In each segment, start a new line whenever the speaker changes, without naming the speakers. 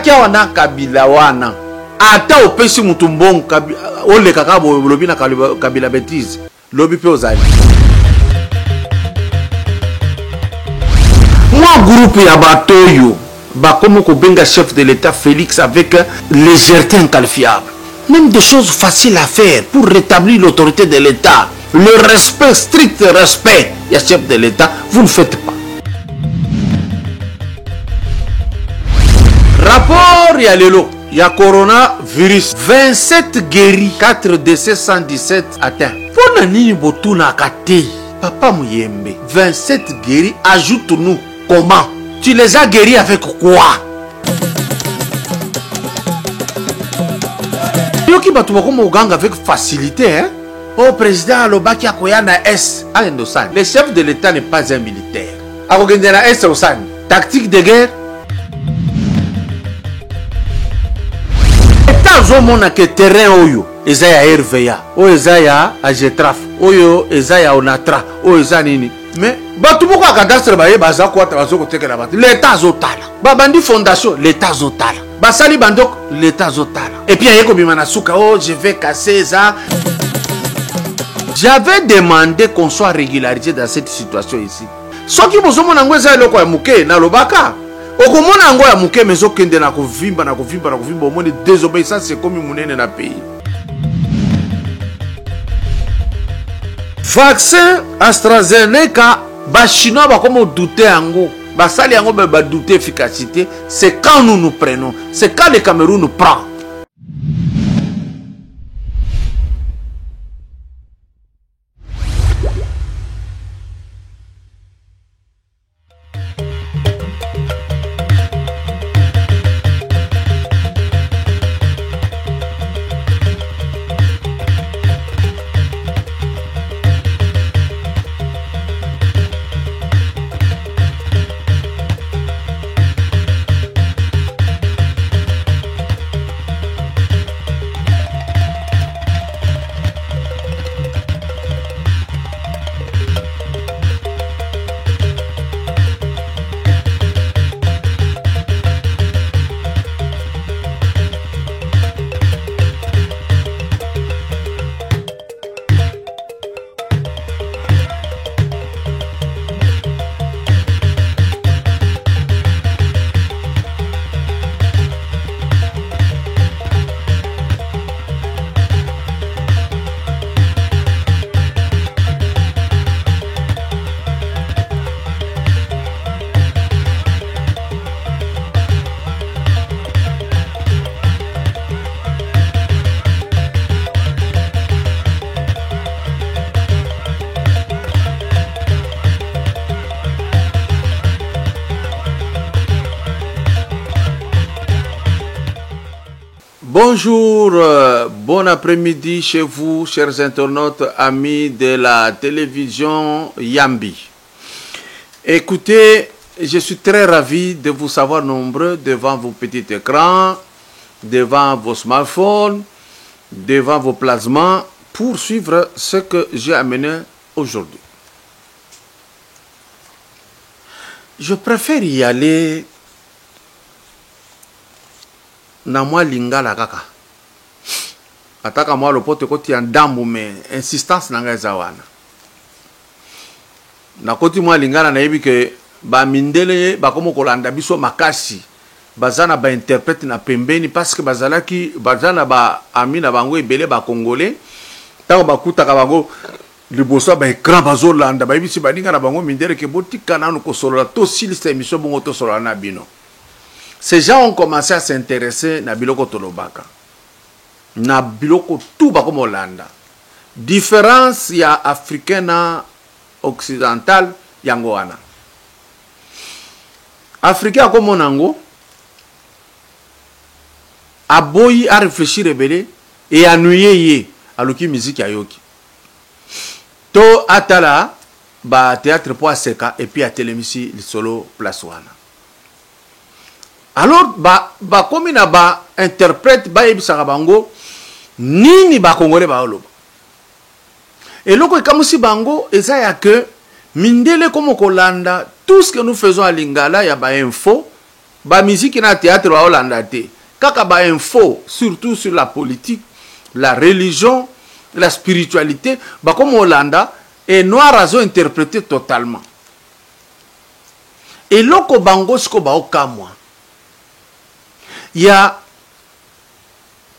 ozalaki wana kabila wana ata opesi mutu mbongo oleka kaka lobi na kabila bêtise lobi pe ozali moi groupe ya batoyo bakomo kobenga chef de l'état Félix avec légèreté inqualifiable. Même des choses faciles à faire pour rétablir l'autorité de l'état, le respect, strict respect du chef de l'état, vous ne faites pas. Rapport ya lelo ya coronavirus 27 guéris, 4 décès, 117 atteints. Pona nini botuna kate papa Muyembe 27 guéris, ajoute-nous comment? Tu les as guéris avec quoi? Yoki batu bakoma uganga avec facilité, hein? Oh président alobaki akoya na S alendosani. Le chef de l'état n'est pas un militaire. Akogende na S osani. Tactique de guerre. État zomona ke terrain oyo eza ya RVA, oyo eza ya Agetraf, oyo eza ya Onatra, oyo eza nini? Mais batu boko akadastre baye baza kwata bazoko tekela batu. L'état zotala. Babandi fondation, l'état zotala. Basali bandok, l'état zotala. Et puis ayeko bimana suka, oh je vais casser ça. J'avais demandé qu'on soit régularisé dans cette situation ici. Soki bozomo nango eza eloko ya muke na lobaka. Okomona ngo ya muke mezo kende na kovimba na kovimba na kovimba omoni désobéissance c'est comme munene na pays. Vaccin AstraZeneca, ba chinois ba comme douter yango, ba sali yango ba douter efficacité, c'est quand nous nous prenons, c'est quand le Cameroun nous prend. Bonjour, bon après-midi chez vous, chers internautes, amis de la télévision Yambi. Écoutez, je suis très ravi de vous savoir nombreux devant vos petits écrans, devant vos smartphones, devant vos plasmas, pour suivre ce que j'ai amené aujourd'hui. Je préfère y aller na mwa lingala kaka ataka mwa lopoto koti ya ndambu me insistance nanga eza wana na koti mwa lingala na yebi ke ba mindele bakomo kolanda biso makasi bazana ba interprète na pembeni parce que bazalaki bazana ba ami na bango ebele ba congolais tango bakutaka bango liboso ba écran bazolanda ba yebisi baninga na bango mindele ke botika nanu ko solola to silisa émission bongo to solola na bino. Ces gens ont commencé à s'intéresser na biloko tolobaka. Na biloko tout ba comme Hollanda. Différence ya africaine occidentale yango wana. Africain comme onango aboyi à réfléchir rebelle et ennuyer à l'oki musique ya yoki. To atala ba théâtre po aseka et puis à télémisi le solo place wana. Alors, comme il ba interprète, ba ebisaka bango, nini ba congolais ba oloba. Et loko ekamusi bango, eza ya que, mindele comme kolanda, tout ce que nous faisons à Lingala, ya ba info, ba musique na théâtre ba Hollanda te kaka ba info surtout sur la politique, la religion, la spiritualité ba comme Hollanda et noir azo interprété totalement. Et loko bango siko ba okamwa ya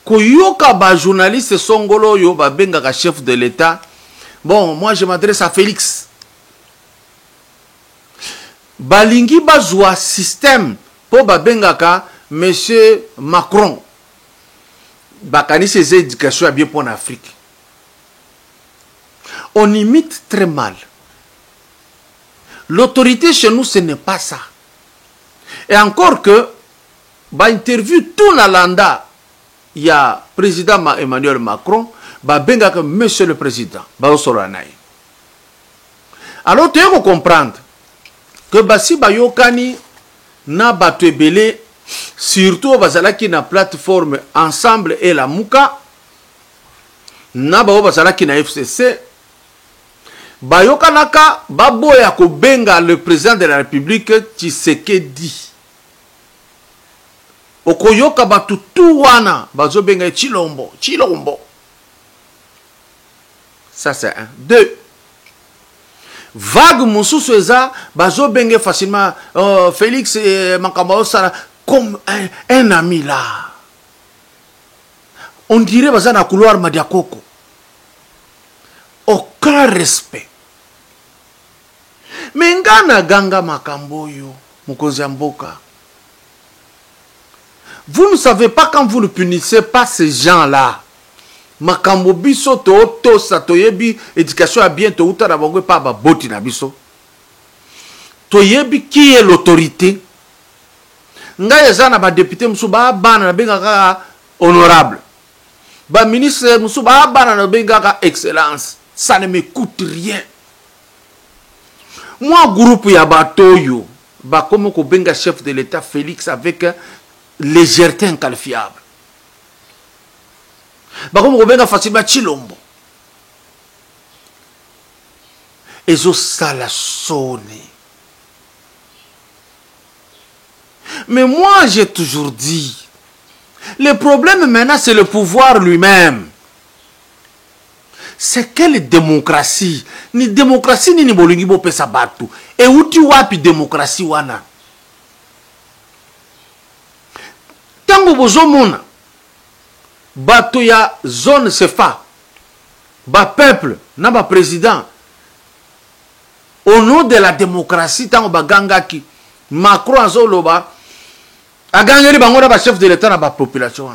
koyoka ba journaliste songolo yo ba benga chef de l'État. Bon, moi je m'adresse à Félix. Balingi bazwa système pour ba benga ka monsieur Macron. Bakani ses éducations bien pour l'Afrique. On imite très mal. L'autorité chez nous ce n'est pas ça. Et encore que ba interview tout la landa il y a président Emmanuel Macron, bah benga que monsieur le président, bah soranai. Alors tu peux comprendre que bah si bah yokani na batu ebele surtout bazala qui na plateforme ensemble et la muka na ba bazala qui na FCC bah yokanaka bah boya ko benga le président de la République Tshisekedi. Okoyoka batu tout wana bazo benga Chilombo. Ça c'est un. Deux. Vague moussousou eza bazo benga facilement Félix et Makambao Sara comme un ami là. On dirait baza na couloir Madiakoko. Aucun respect. Mais ngana ganga makamboyo mukonzi mboka. Vous ne savez pas quand vous ne punissez pas ces gens-là. Makambo biso to satoyebi éducation à bientôt ou ta bango pa ba boti na biso. Toyebi qui est l'autorité. Nga ezana ba député musu ba bana na benga ka honorable. Ba ministre musu ba bana na benga ka excellence. Ça ne me coûte rien. Moi groupe ya batoyo ba comme ko benga chef de l'État Félix avec légèreté inqualifiable. Bakomo kobenga facilement Chilombo. Ezo sala sonné. Mais moi j'ai toujours dit, le problème maintenant c'est le pouvoir lui-même. C'est quelle démocratie? Ni démocratie ni bolingi bo pesa batu. Et uti wapi démocratie wana? Tango bozomona bato ya zone CFA ba peuple na ba président au nom de la démocratie tango ba gangaki Macron azoloba agangeli bango na ba chef de l'État na ba population.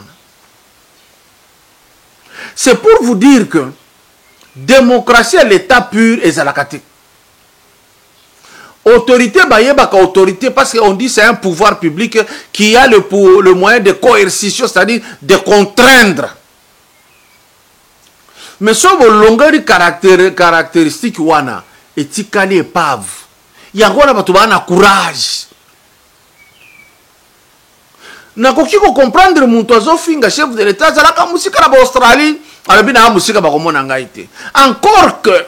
C'est pour vous dire que démocratie est l'état pur et zalakati. Autorité, autorité parce qu'on dit c'est un pouvoir public qui a le moyen de coercition, c'est-à-dire de contraindre. Mais sur vos longueurs caractéristiques, wana etikali épave. Il y a un courage. Na koki ko comprendre muntozo finga chef de l'État, ça la musika na Australie, alabina musika ba komona ngaite. Encore que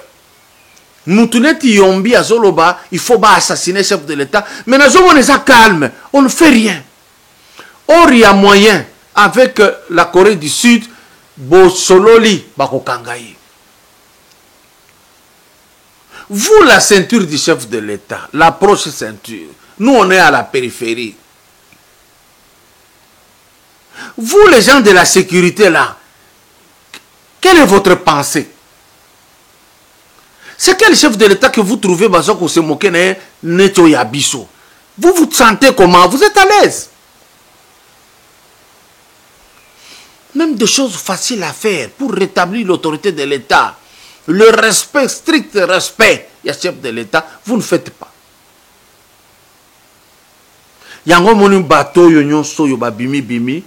Moutouneti Yombi à Zoloba, il faut pas assassiner le chef de l'État. Mais nous sommes calme, on ne fait rien. Or, il y a moyen, avec la Corée du Sud, Bosololi, Bakokangaï. Vous, la ceinture du chef de l'État, l'approche ceinture, nous, on est à la périphérie. Vous, les gens de la sécurité, là, quelle est votre pensée? C'est quel chef de l'État que vous trouvez qu'on se moque Neto Yabiso? Vous vous sentez comment? Vous êtes à l'aise? Même des choses faciles à faire pour rétablir l'autorité de l'État, le respect, strict respect, il y a chef de l'État, vous ne faites pas. Yango moni bateau yo soyo ba bimi bimi.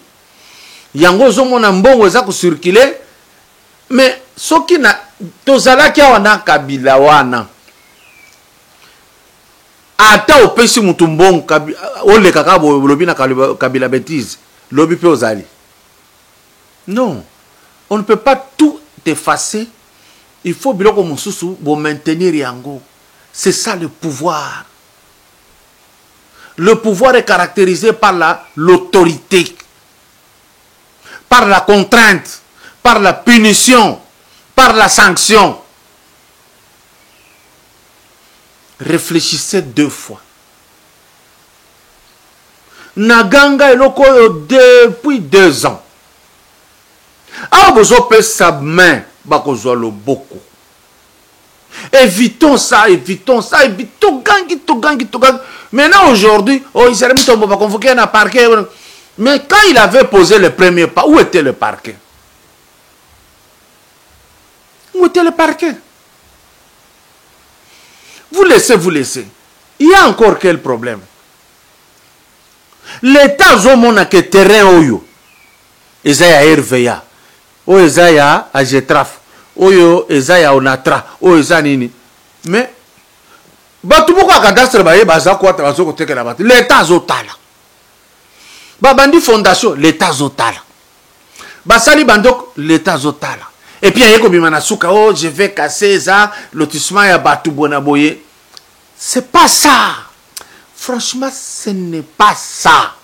Yango zo mona mbongo za ko circuler. Mais ce qui na tozalaki wana kabila wana ata opesi mutu mbongo oleka ka lobi na kabila bêtise lobi pe ozali. Non, on ne peut pas tout effacer. Il faut biloko mususu bo maintenir yango. C'est ça le pouvoir. le pouvoir est caractérisé par l'autorité, par la contrainte, par la punition, par la sanction. Réfléchissez 2 fois. Naganga eloko depuis 2 ans. Ah, vous avez sa main, bakozwa le beaucoup. Évitons ça, évitons ça, évitons gangi, to gangi, to gangi. Maintenant, aujourd'hui, oh, il s'est mis on va convoquer un parquet. Mais quand il avait posé le premier pas, où était le parquet? Où était le parquet? Vous laissez, vous laissez. Il y a encore quel problème? L'État a que terrain oyo. Ezaya RVA. O ezaya Agetraf. Oyo ezaya Onatra. O ezanini. Mais batu boko cadastre baye baza kwa trazo koteke la batu. L'État zotala. Babandi fondation, l'État zotala. Basali bandok, l'État zotala. Et puis, il y a comme suka, oh, je vais casser ça, lotissement ya batu bonaboye. C'est pas ça. Franchement, ce n'est pas ça.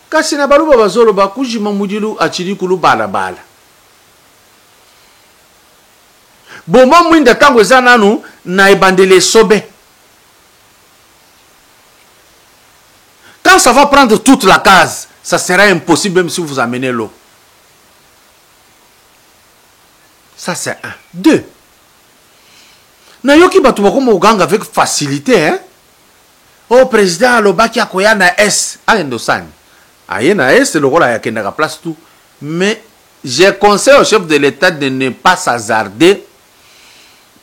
Kasi na baluba bazolo bakuji mamudilu achiri kulu bala bala. Boma mwinda tango zananu na ebandele sobe. Quand ça va prendre toute la case, ça sera impossible même si vous amenez l'eau. Ça c'est 1. 2. Nayoki batu bakomo uganga avec facilité, hein? Oh, président alobaki akoya na S. Ayendosani. Aye na S, le rôle a yakenda place tout. Mais je conseille au chef de l'État de ne pas s'hasarder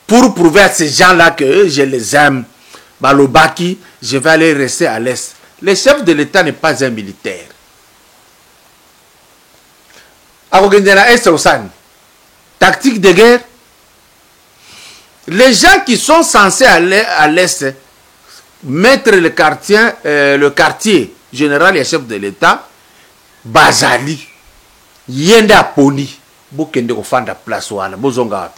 pour prouver à ces gens-là que je les aime. Balobaki, je vais aller rester à l'Est. Le chef de l'État n'est pas un militaire. Akogendena Est Osani. Tactique de guerre. Les gens qui sont censés aller à l'Est, mettre le quartier général et chef de l'État, Bazali, Yenda Poni, Bokende Kofanda place wana, Bozonga.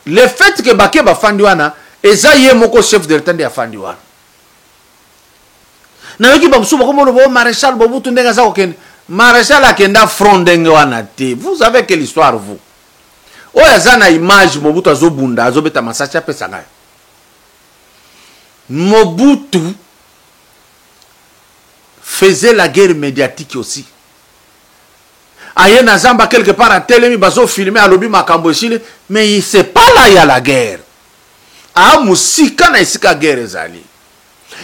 Le fait que Bakeba Fandiwana, Ezaye Moko chef de l'État de Fandiwana. Nayoki Bamsou Bokomo Maréchal Bobutu Ndengaza Okende. Maréchal Akenda Frondenge wana te. Vous savez quelle histoire vous? Oya zana image Mobutu azobunda azobeta masacha pesa nayo. Mobutu faisait la guerre médiatique aussi. Aye na zamba quelque part à telemi bazo filmer à lobi makambo chile, mais c'est pas là il y a la guerre. Ah musika na isika guerre ezali.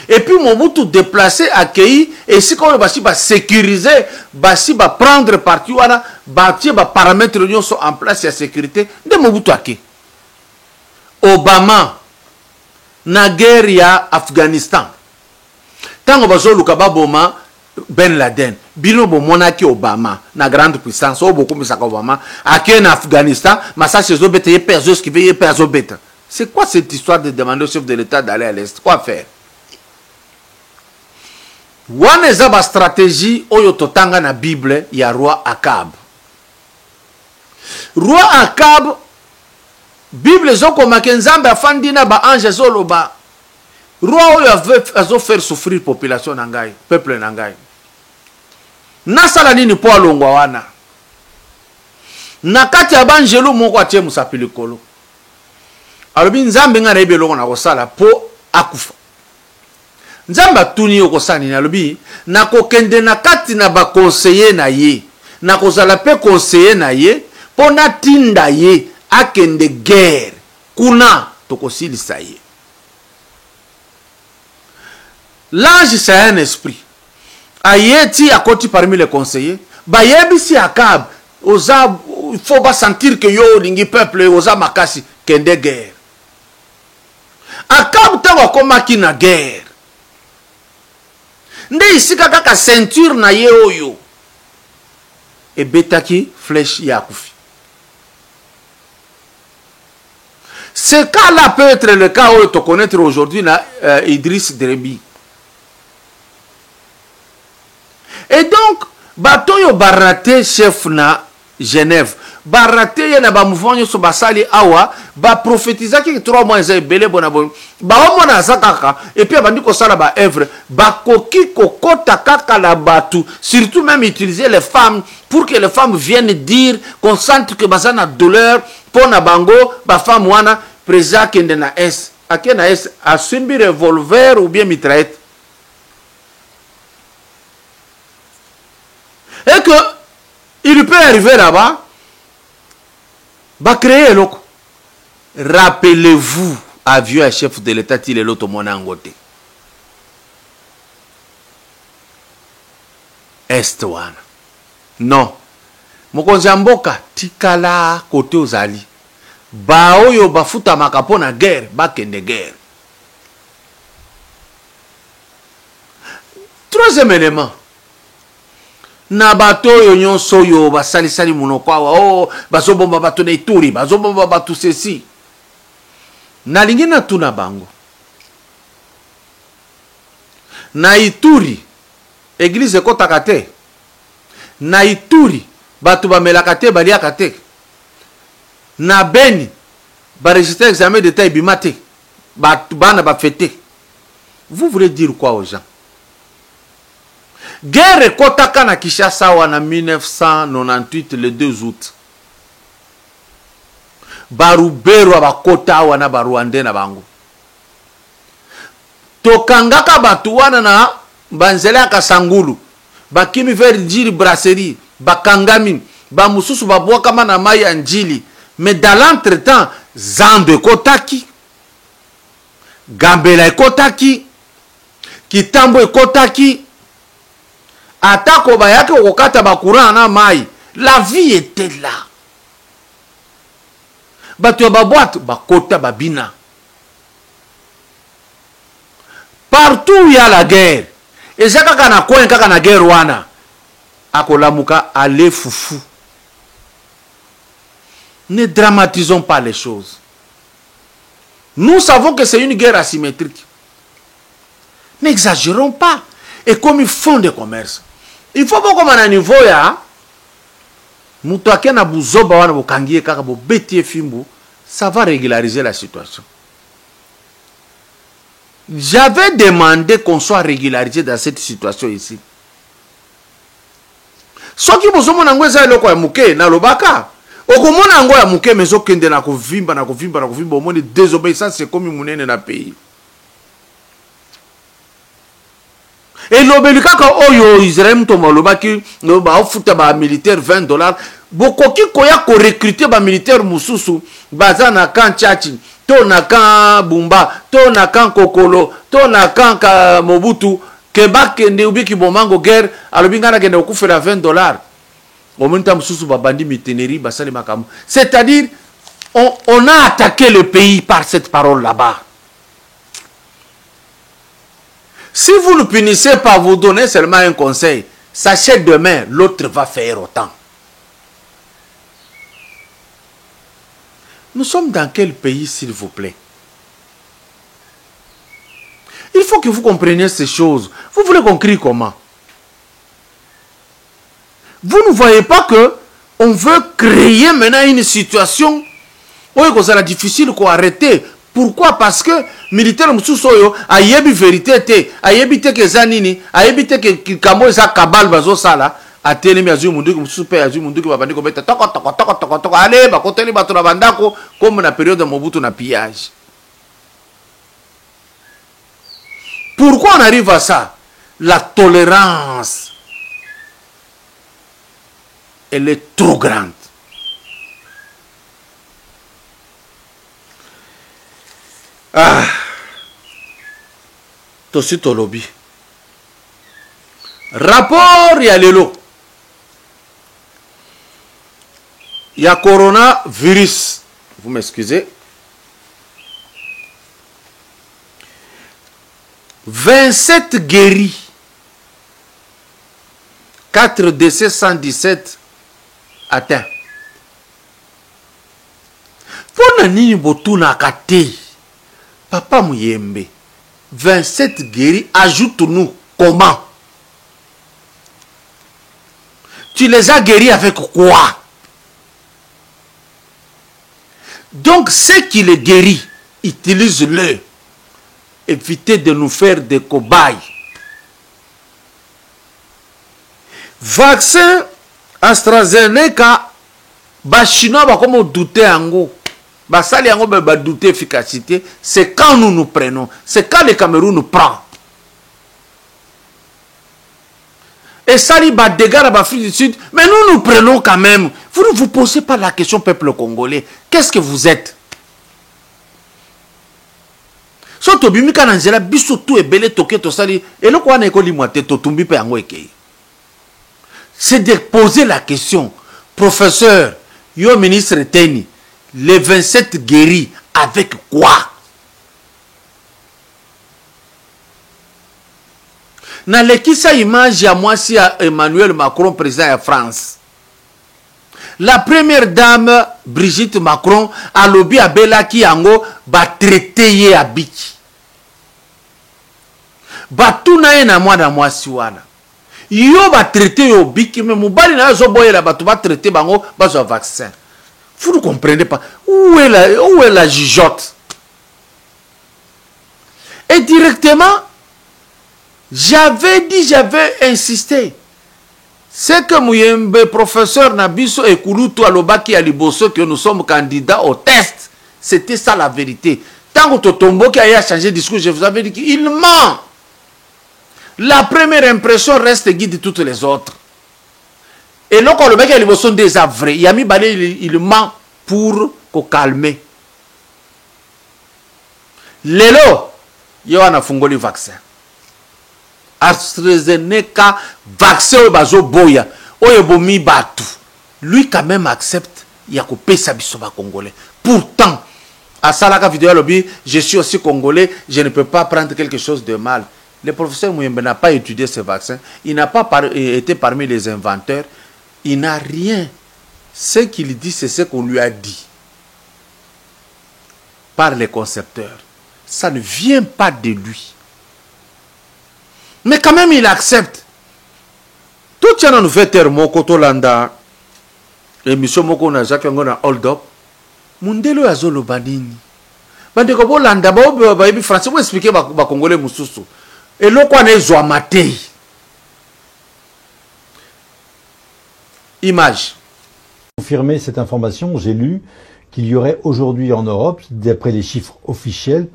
Et puis Mobutu déplacé, accueilli, et si on va sécuriser, basi va prendre parti, bâtir va paramètres sont en place la sécurité de Mobutu ake. Obama na guerre ya Afghanistan. Tant on va jouer le kababoma Ben Laden, bino bo monaki Obama na grande puissance, o beaucoup misaka Obama, ake na Afghanistan, massa chez obete persos qui veille persos bête. C'est quoi cette histoire de demander au chef de l'État d'aller à l'Est? Quoi faire? Wana eza ba stratégie oyo totanga na Bible ya roi Akab. Roi Akab, Bible zoko makenzambe afandi na ba ange zoloba. Roi oyo azo faire souffrir population na ngai, peuple na ngai. Nasala nini po alongwa wana? Na kati ya banjelu moko atie musapili kolo. Alobi nzambe nga na yebe eloko na kosala po akufa. Nzamba tuni yoko sani na lobi na kokende na kati na ba conseiller na ye na kozala pe conseiller na ye pona tinda ye akende guerre kuna tokosilisa ye. L'ange c'est un esprit. Ayeti akoti parmi les conseillers ba yebisi Akab oza il faut pas sentir que yo lingi peuple oza makasi kende guerre. Akab tango komaki na guerre. Nde isika kaka ceinture na ye oyo ebetaki flèche ya kufi. Ce cas-là peut être le cas où tu connaître aujourd'hui na Idriss Déby. Et donc bato yo baraté chef na Genève ba raté na ba mouvement so ba sali awa ba prophétiser ki 3 mois za belé bona bon ba omona zakaka et puis abandi ko sala ba œuvre ba koki kokota kaka la batu, surtout même utiliser les femmes pour que les femmes viennent dire qu'on sente que bazana douleur pour na bango ba femme wana président kende na S akena S a simbi revolver ou bien mitraillette. Et que il peut arriver là-bas, va créer l'eau. Rappelez-vous, avion à chef de l'État, il est l'autre mon angoté. Est wana. Non. Mokonzi mboka tikala côté ozali. Ba oyo bafuta makapo na guerre, ba kende guerre. Troisième élément. Na bato yo nyonso yo basali munoko awa oh bazobomba bato na Ituri bazobomba bato ceci na lingi na tuna bango na Ituri église ekotaka te na Ituri bato bamelaka te baliaka te na Beni baregistre examen d'état ebima te bato bana bafete. Vous voulez dire quoi aux gens? Guerre kotaka na Kinshasa en 1998 le 2 août. Barubero abakota wana baruande na bango. Tokangaka batu wana na banzela kasangulu. Bakimi vers njili brasserie, bakangami, ba mususu babwa kama na mai ya njili. Mais dans l'entretemps, Zando ekotaki, Gambela ekotaki, Kitambo ekotaki. Atako bayake okokata bakura na mai. La vie était là. Bato ya baboite bakota babina. Partout il y a la guerre. Et ça kaka na coin kaka na guerre wana. Akolamuka ale fufu. Ne dramatisons pas les choses. Nous savons que c'est une guerre asymétrique. N'exagérons pas. Et comme ils font des commerces. Il faut pas comme à un niveau ya mutuake na buzoba wana bokangie kaka bo betie fimbu, ça va régulariser la situation. J'avais demandé qu'on soit régularisé dans cette situation ici. Soki bozomona ngo eza eloko ya muke na lobaka okomona ngo ya muke mezo kende na kovimba omoni désobéissance c'est comme munene na pays. Et l'obéli kaka oyo Israël mtomo lobaki ba ofuta ba militaire $20 bokoki koya ko recruter ba militaire mususu baza na kan Tchachi to na kan Bumba to na kan Kokolo to na kan Mobutu ke bakende ubiki bomango guerre alobingana kende okufela $20 omonta mususu ba bandi miteneri basali makamu. C'est-à-dire on a attaqué le pays par cette parole là-bas. Si vous ne punissez pas, vous donnez seulement un conseil. Sachez demain, l'autre va faire autant. Nous sommes dans quel pays, s'il vous plaît? Il faut que vous compreniez ces choses. Vous voulez qu'on crie comment? Vous ne voyez pas que on veut créer maintenant une situation où il sera difficile qu'on arrête. Pourquoi? Parce que militaire mususoyo ayebi vérité te, ayebi te ke zanini, ayebi te ke kamo eza kabal bazo sala, atelemi azu munduki mususu pe azu munduki babandi ko beta toko ale bakoteli bato na bandako comme na période de Mobutu na pillage. Pourquoi on arrive à ça? La tolérance elle est trop grande. Ah, tosi tolobi. Rapport ya lelo. Il y a coronavirus. Vous m'excusez. 27 guéris. 4 décès, 117 atteints. Pour nini botuna kate. Papa Mouyembe, 27 guéris, ajoute-nous comment? Tu les as guéris avec quoi? Donc, ceux qui les guérit, utilisent-le. Évitez de nous faire des cobayes. Vaccin AstraZeneca, les Chinois vont douter en go. Basali yango ba douter efficacité, c'est quand nous nous prenons, c'est quand le Cameroun nous prend. Et ça li ba dégâts à l'Afrique du Sud, mais nous prenons quand même. Vous ne vous posez pas la question, peuple congolais, qu'est-ce que vous êtes? Soto bimika na nzela biso tout ebele toke to sali eloko wana ekoli mwate to tumbi pe yango ekei. C'est de poser la question, professeur, yo ministre Teni, les 27 guéris, avec quoi? Dans l'équipe image à moi si Emmanuel Macron président de France. La première dame Brigitte Macron a lobby à Bella qui yango ba traité à biki. Ba tuna na moi siwana. Yo ba traité yo biki mais mobali na zo boye la ba tu ba traité bango ba zo vaccin. Vous ne comprenez pas. Où est la jugeote? Et directement, j'avais insisté. C'est que Mouyembe, professeur Nabiso et Kouloutou Alobaki Aliboso, que nous sommes candidats au test. C'était ça la vérité. Tant que Totombo qui a changé de discours, je vous avais dit qu'il ment. La première impression reste guide de toutes les autres. Et donc, le mec, il sont des vrais. Il a mis balai, il ment pour calmer. Lelo, il y a un fungoli vaccin. AstraZeneca, vaccin au bazo boya. Oyebomi batu. Lui, quand même, accepte. Il y a coupé sa bisoba congolais. Pourtant, à Salaka vidéo lobby, je suis aussi congolais, je ne peux pas prendre quelque chose de mal. Le professeur Mouyembe n'a pas étudié ce vaccin. Il n'a pas été parmi les inventeurs. Il n'a rien. Ce qu'il dit, c'est ce qu'on lui a dit. Par les concepteurs. Ça ne vient pas de lui. Mais quand même, il accepte. Tout ça nous fait taire moko tolanda. Émission moko na Jacques Ngona hold up. Mundelo azolo banini. Bande ko bolanda ba obe ba ibi français pour expliquer ba congolais mususu. Et lo kwa na ezwa matei. Image.
Confirmer cette information, j'ai lu qu'il y aurait aujourd'hui en Europe, d'après les chiffres officiels,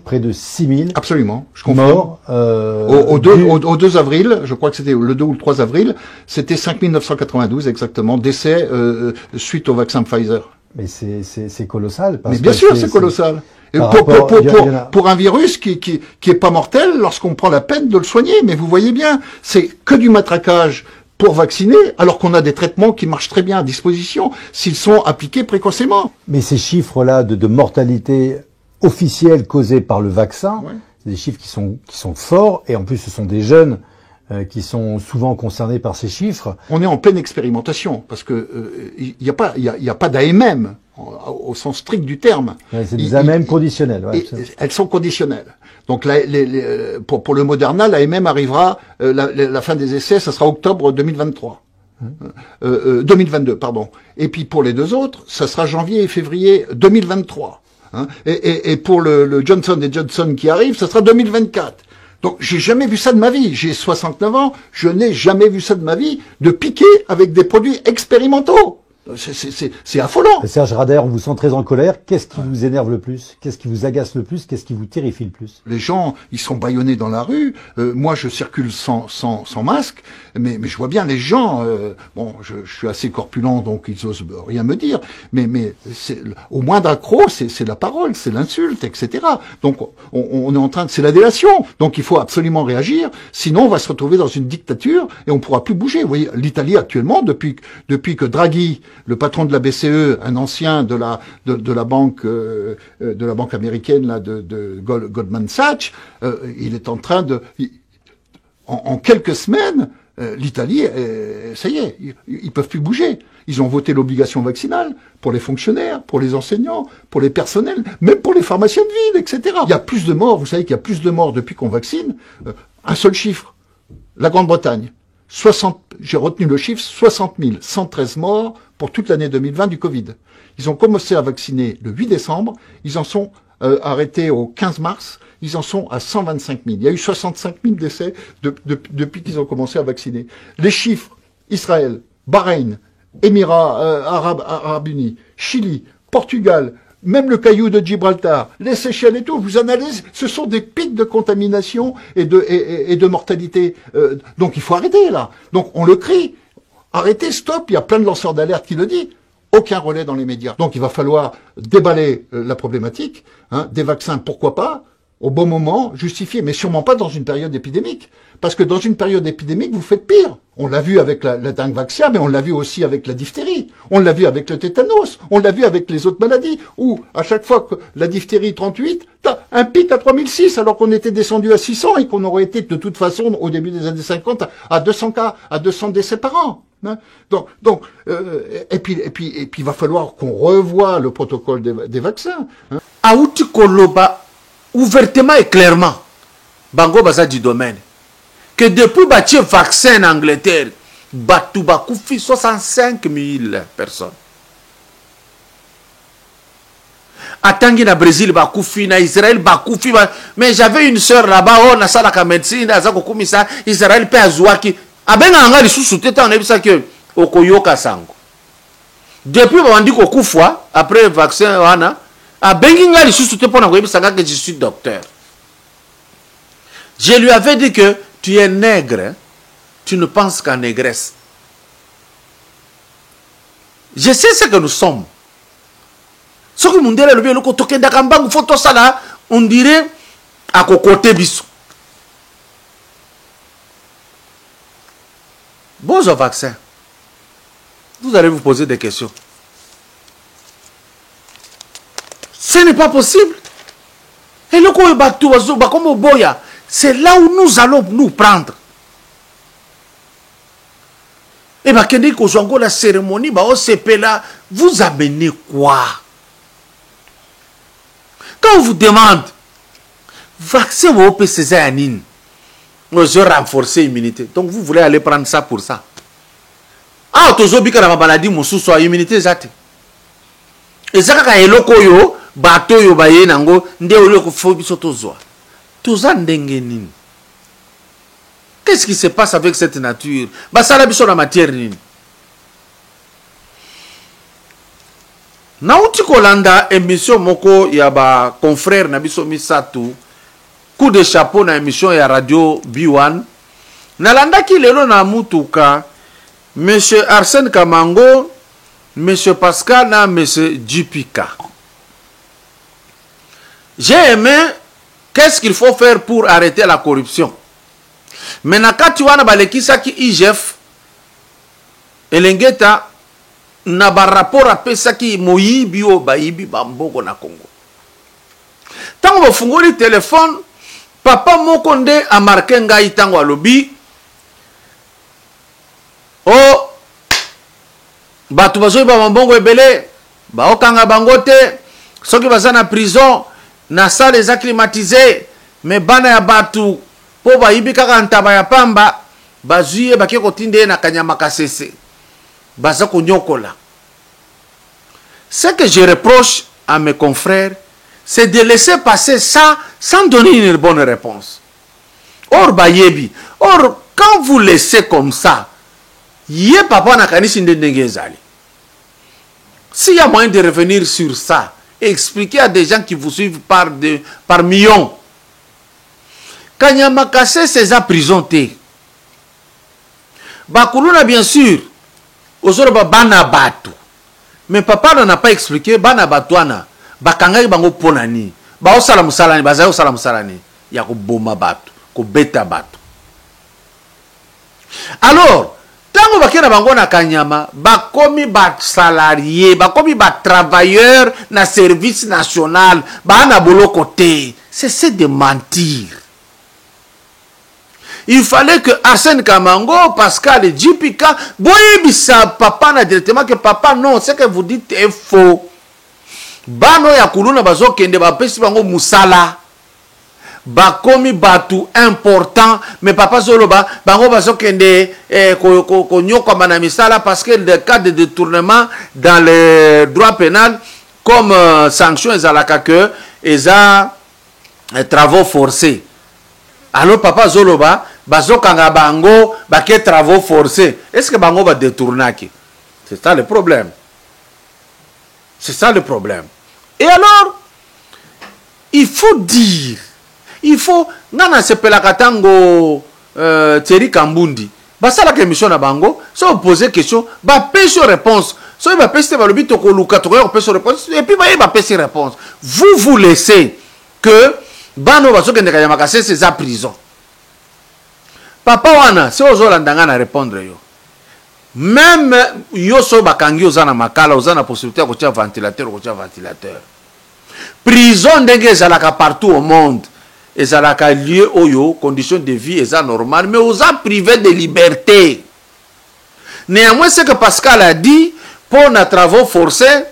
près de 6000
absolument, je confirme.
Morts.
Au 2 avril, je crois que c'était le 2 ou le 3 avril, c'était 5992 exactement, décès suite au vaccin Pfizer.
Mais c'est colossal.
Mais bien sûr, c'est colossal. Pour un virus qui est pas mortel lorsqu'on prend la peine de le soigner. Mais vous voyez bien, c'est que du matraquage pour vacciner, alors qu'on a des traitements qui marchent très bien à disposition, s'ils sont appliqués précocement.
Mais ces chiffres-là de mortalité officielle causée par le vaccin, ouais, c'est des chiffres qui sont forts, et en plus ce sont des jeunes qui sont souvent concernés par ces chiffres.
On est en pleine expérimentation, parce que il n'y a pas d'AMM, au sens strict du terme.
Ouais, c'est des AMM conditionnelles. Ouais,
elles sont conditionnelles. Donc pour le Moderna, l'AMM arrivera, la fin des essais, ça sera octobre 2023. 2022, pardon. Et puis pour les deux autres, ça sera janvier et février 2023. Hein. Et pour le Johnson & Johnson qui arrive, ça sera 2024. Donc j'ai jamais vu ça de ma vie. J'ai 69 ans, je n'ai jamais vu ça de ma vie, de piquer avec des produits expérimentaux. C'est affolant.
Serge Rader, on vous sent très en colère. Qu'est-ce qui vous énerve le plus? Qu'est-ce qui vous agace le plus? Qu'est-ce qui vous terrifie le plus?
Les gens, ils sont bâillonnés dans la rue. Moi, je circule sans masque, mais je vois bien les gens. Bon, je suis assez corpulent, donc ils osent rien me dire. Mais au moindre accroc, c'est la parole, c'est l'insulte, etc. Donc on est en train de, c'est la délation. Donc il faut absolument réagir. Sinon, on va se retrouver dans une dictature et on pourra plus bouger. Vous voyez, l'Italie actuellement, depuis que Draghi, le patron de la BCE, un ancien de la banque américaine là, de Goldman Sachs, il est en train de, en quelques semaines, l'Italie, ça y est, ils peuvent plus bouger. Ils ont voté l'obligation vaccinale pour les fonctionnaires, pour les enseignants, pour les personnels, même pour les pharmaciens de ville, etc. Il y a plus de morts. Vous savez qu'il y a plus de morts depuis qu'on vaccine. Un seul chiffre. La Grande-Bretagne. j'ai retenu le chiffre, 60 113 morts pour toute l'année 2020 du Covid. Ils ont commencé à vacciner le 8 décembre, ils en sont arrêtés au 15 mars, ils en sont à 125 000. Il y a eu 65 000 décès depuis qu'ils ont commencé à vacciner. Les chiffres, Israël, Bahreïn, Émirats Arabes Unis, Chili, Portugal, même le caillou de Gibraltar, les Seychelles et tout, vous analysez, ce sont des pics de contamination et de mortalité. Donc il faut arrêter là. Donc on le crie. Arrêtez, stop, il y a plein de lanceurs d'alerte qui le disent. Aucun relais dans les médias. Donc il va falloir déballer la problématique. Hein, des vaccins, pourquoi pas, au bon moment, justifié, mais sûrement pas dans une période épidémique. Parce que dans une période épidémique, vous faites pire. On l'a vu avec la dengue vaxia, mais on l'a vu aussi avec la diphtérie. On l'a vu avec le tétanos. On l'a vu avec les autres maladies. Où, à chaque fois que la diphtérie 38, t'as un pic à 3006, alors qu'on était descendu à 600 et qu'on aurait été de toute façon, au début des années 50, à 200 cas, à 200 décès par an. Hein. Et puis, il va falloir qu'on revoie le protocole des vaccins. Hein.
Aouti Koloba, ouvertement et clairement, Bango Baza du domaine, que depuis bâtir vaccin en Angleterre, Batou Bakoufi 65 000 personnes. Atangi na Brésil Bakoufi, na Israël Bakoufi, mais j'avais une sœur là-bas, on a ça la médecine, ça, Israël peut azouaki. Abenga anga lisusu teta on a vu ça que okoyoka sango. Depuis on dit kokufwa après vaccin wana, abengi nga lisusu te pona koyebisa nga que je suis docteur. Je lui avais dit que tu es nègre, tu ne penses qu'à négresse. Je sais ce que nous sommes. Ce que nous dirait le bien, on dirait à côté biso. Bon au vaccin. Vous allez vous poser des questions. Ce n'est pas possible. Et le c'est là où nous allons nous prendre. Et bien, quand la cérémonie, là, vous amenez quoi? Quand on vous demande, vaccin au PCZ, je renforcer l'immunité. Donc vous voulez aller prendre ça pour ça. Ah, tu as dit que la maladie, mon sous soit immunité, zate. Et ça, quand il y a yo, bateau yo baye nango, nde ole ko fobi sotozoa. Toza ndengenin. Qu'est-ce qui se passe avec cette nature? Basala biso la matière nini. Nauti kolanda émission moko ya ba confrère na biso misatu. Coup de chapeau na émission ya radio B1. Nalanda ki lelo na mutuka Monsieur Arsène Kamango, Monsieur Pascal na Monsieur Jipika. J'ai aimé qu'est-ce qu'il faut faire pour arrêter la corruption. Mais quand tu vois na balekisa ki IGF elengeta na ba rapport a pesa ki moyibi o bayibi bamboko na Congo. Tant que fungoli téléphone papa moko nde a marqué ngai tango alobi oh batu bazoi ba mbongo ebele ba okanga bangote soki baza na prison na salle eza climatisée mais bana ya batu po bayibi kaka ntaba ya pamba bazuye bake kotinde na kanyama kasese baza konyokola. Ce que je reproche à mes confrères, c'est de laisser passer ça sans donner une bonne réponse. Or bayebi, or quand vous laissez comme ça, yé papa na kanisi ndengezali. S'il y a moyen de revenir sur ça et expliquer à des gens qui vous suivent par millions, Kanyama Kassé c'est prisonté. Bakuluna bien sûr, ozoroba bana batu. Mais papa n'a pas expliqué bana batuana. Bakangai bango ponani. Ba osala musalani, bazayo osala musalani. Ya ko boma batu, ko beta batu. Alors, tango bakena bango na Kanyama, bakomi ba salarié, bakomi ba travailleur na service national, ba na bolo côté. C'est de mentir. Il fallait que Arsène Kamango, Pascal et Jipika, boyebisa papa na directement que papa non, ce que vous dites est faux. Bano ya kuluna bazo kende ba pesi bango musala. bakomi batu important mais papa Zoloba bango bazokende konyokama na misala parce que le cas de détournement dans le droit pénal comme sanction ezalaka que eza travaux forcés. Alors papa Zoloba bazokanga bango bake travaux forcés. Est-ce que bango va détournaki? C'est ça le problème. C'est ça le problème. Et alors il faut dire, il faut nana sepelaka tango Thierry Kambundi basala ke mission na bango so poser question ba pêche réponse so ba pêche ba lobi to ko luka to ko pêche réponse et puis ba pêche réponse. Vous laissez que bano baso kende kanya makase c'est à prison. Papa wana c'est ozolandanga na répondre yo. Même yo so bakangi ozana makala ozana possibilité ko tia ventilateur. Prison ndenge ezalaka partout au monde. Ezalaka lieu oyo, conditions de vie eza normal, mais oza privé de liberté. Néanmoins, ce que Pascal a dit, pour nos travaux forcés,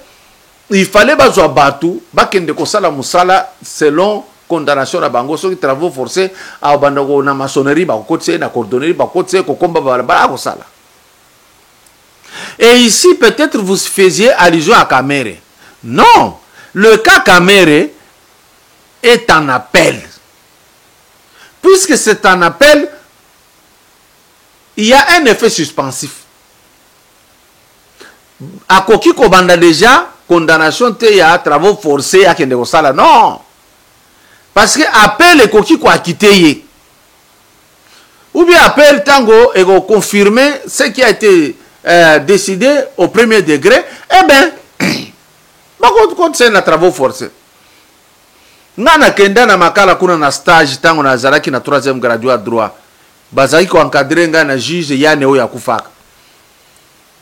il fallait bazwa batu, bakende kosala musala selon condamnation na bango, so travaux forcés, a bandako na maçonnerie, ba kotse na cordonnerie, ba kotse ko komba ba kosala. Et ici, peut-être vous faisiez allusion à Kamere. Non! Le cas Kamere est en appel. Puisque c'est un appel, il y a un effet suspensif. À Koki Kobanda déjà, condamnation te ya travaux forcés à Kende Kosala. Non. Parce que appel et Koki ko quitté. Ou bien appel tango et confirmer ce qui a été décidé au premier degré. Eh bien, quand c'est un travaux forcés. Nana kenda na makala kuna na stage tango na zalaki na 3e graduat droit. Bazaki ko encadrer nga na juge yane oya kufaka.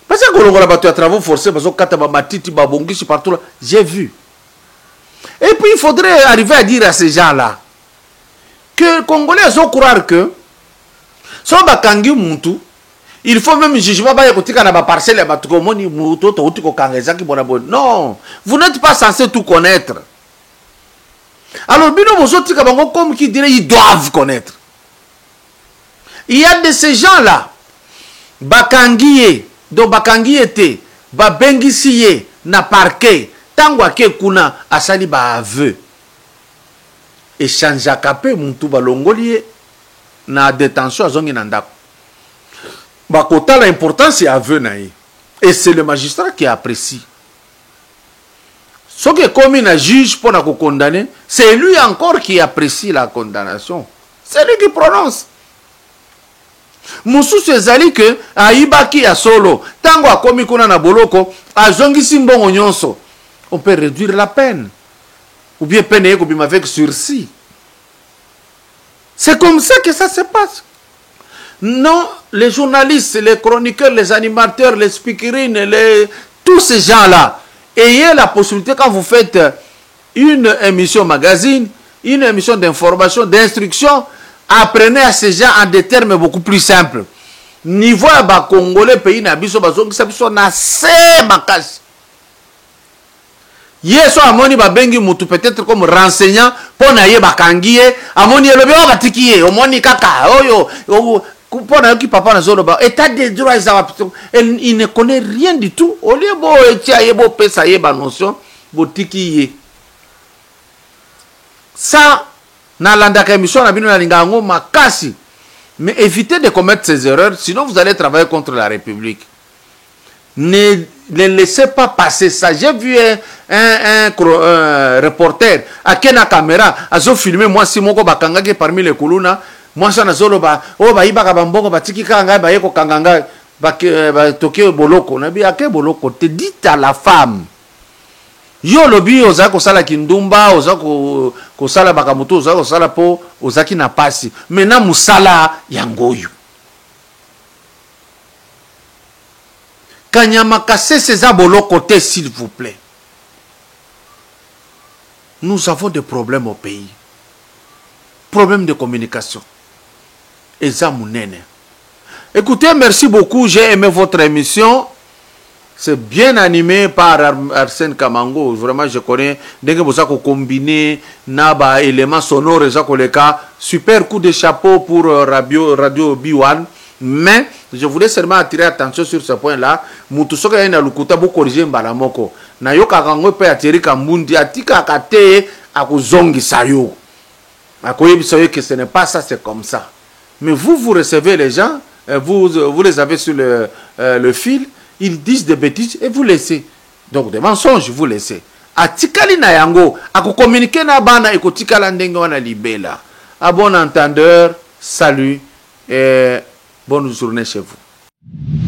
Parce que kolongola bato ya travaux forcés bazo kata ba matiti ba bongishi partout là, j'ai vu. Et puis il faudrait arriver à dire à ces gens-là que les Congolais ont croire que so bakangi muntu il faut même jugement ba yakotika na ba parcelle ba tukomoni muto to utiko kangezaki bona bon. Non, vous n'êtes pas censé tout connaître. Alors bino bozotika bango comme qui dirait ils doivent connaître. Il y a de ces gens-là bakangiye do bakangiye te ba bengisiye na parquet tangwa ke kuna asali ba aveu. Échange capé muntu balongoliye na détention azongi na ndako. Bakota l'importance est aveu naï. Et c'est le magistrat qui apprécie. Ce qui est commis un juge pour la condamner, c'est lui encore qui apprécie la condamnation. C'est lui qui prononce. Moussou Sezali que Aïbaki a solo, tango a commis kuna na boloko, a zongi simbongo nyonso. On peut réduire la peine. Ou bien peine avec sursis. C'est comme ça que ça se passe. Non, les journalistes, les chroniqueurs, les animateurs, les speakerines, tous ces gens-là, ayez la possibilité quand vous faites une émission magazine, une émission d'information, d'instruction, apprenez à ces gens en des termes beaucoup plus simples. Niveau à Congolais, pays n'abisso bazong, ça biso na se makasi. Yeso amoni babengi mutu peut-être comme renseignant pour na ye bakangiye, amoni elobi o batikiye, omoni kaka, oyo, pour na ki papa na zolo ba, état de droit il ne connaît rien du tout. Au lieu bo etia ye bo pesa ye ba notion, bo tikiye. Ça na landaka émission na bino na lingango makasi. Mais évitez de commettre ces erreurs, sinon vous allez travailler contre la République. Ne laissez pas passer ça. J'ai vu un reporter à Kena caméra, a filmé moi si moko bakanga qui parmi les kuluna, moi ça na zolo ba o ba iba ka bambongo batiki kanga ba yeko kanganga ba toke boloko na bi ake boloko te dit à la femme. Yo lobi ozako sala kindumba ozako ko sala bakamuto ozako sala po ozaki na pasi. Mena musala yangoyo. Kanyama kase ces abolo côté s'il vous plaît. Nous avons des problèmes au pays. Problèmes de communication. Écoutez, merci beaucoup. J'ai aimé votre émission. c'est bien animé par Arsène Kamango. Vraiment, je connais. Dès que vous avez combiné naba éléments sonores, super coup de chapeau pour Radio B1. Mais je voulais seulement attirer attention sur ce point-là. Mutusoka yana lukuta bo corriger mbalamoko. Na yoka kango pe attirer kambundi atika kate akuzongi sayo. Akoyebi sayo que ce n'est pas ça, c'est comme ça. Mais vous recevez les gens, vous les avez sur le fil. Ils disent des bêtises et vous laissez. Donc des mensonges, vous laissez. Atikali na yango, ako communiquer na bana eko tikala ndenge wana libela. À bon entendeur, salut et bonne journée chez vous.